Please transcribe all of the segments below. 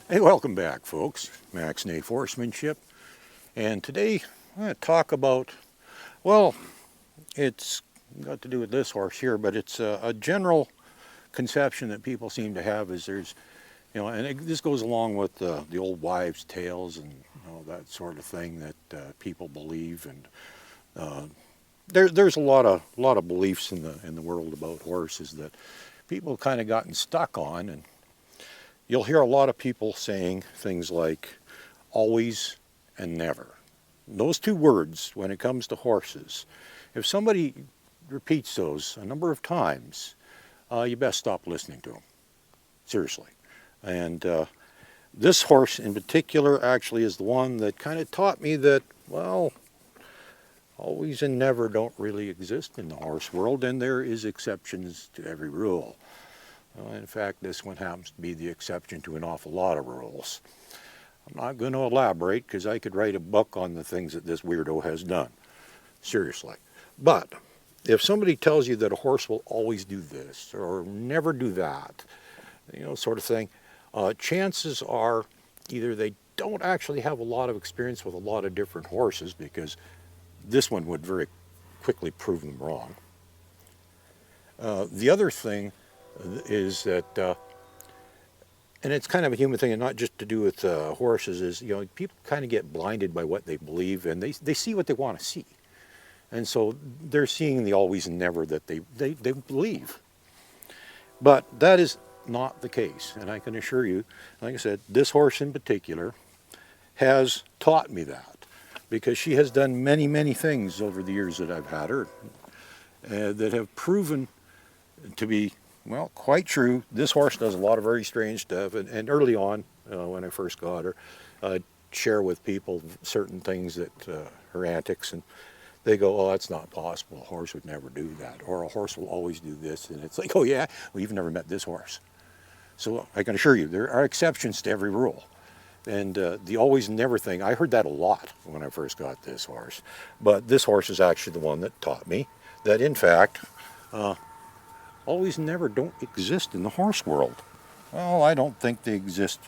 Hey, welcome back, folks. Max Nate Horsemanship. And today I'm going to talk about, well, it's got to do with this horse here, but it's a general conception that people seem to have is there's, this goes along with the old wives' tales and that sort of thing that people believe. And there's a lot of beliefs in the world about horses that people kind of gotten stuck on. And you'll hear a lot of people saying things like always and never. Those two words, when it comes to horses, if somebody repeats those a number of times, you best stop listening to them. Seriously. And this horse in particular actually is the one that kind of taught me that, well, always and never don't really exist in the horse world, and there is exceptions to every rule. In fact, this one happens to be the exception to an awful lot of rules. I'm not going to elaborate because I could write a book on the things that this weirdo has done. Seriously. But if somebody tells you that a horse will always do this or never do that, sort of thing, chances are either they don't actually have a lot of experience with a lot of different horses, because this one would very quickly prove them wrong. The other thing is that, and it's kind of a human thing and not just to do with horses, is, people kind of get blinded by what they believe, and they see what they want to see. And so they're seeing the always and never that they believe. But that is not the case. And I can assure you, like I said, this horse in particular has taught me that, because she has done many, many things over the years that I've had her that have proven to be, well, quite true. This horse does a lot of very strange stuff, and early on, when I first got her, I'd share with people certain things that her antics, and they go, "Oh, that's not possible. A horse would never do that," or "A horse will always do this." And it's like, "Oh yeah, well, you've never met this horse." So I can assure you, there are exceptions to every rule. And the always and never thing, I heard that a lot when I first got this horse. But this horse is actually the one that taught me that, in fact, always and never don't exist in the horse world. Well, I don't think they exist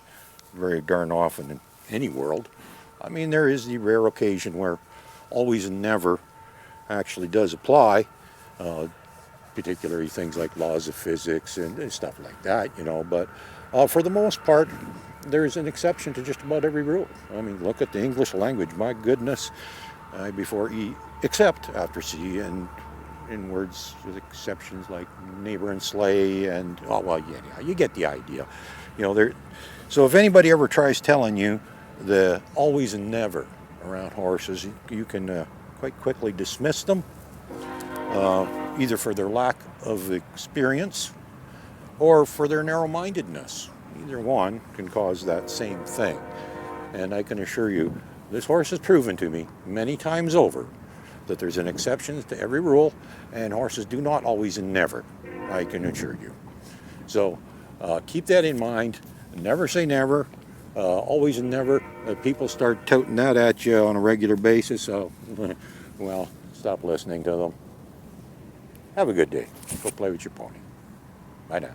very darn often in any world. I mean, there is the rare occasion where always and never actually does apply, particularly things like laws of physics and stuff like that, but for the most part, there's an exception to just about every rule. I mean, look at the English language. My goodness, before E, except after C, and in words with exceptions like neighbor and sleigh, and yeah, you get the idea. So if anybody ever tries telling you the always and never around horses, you can quite quickly dismiss them, either for their lack of experience or for their narrow-mindedness. Either one can cause that same thing. And I can assure you, this horse has proven to me many times over that there's an exception to every rule, and horses do not always and never, I can assure you. So keep that in mind. Never say never. Always and never. People start touting that at you on a regular basis, so, well, stop listening to them. Have a good day. Go play with your pony. Bye now.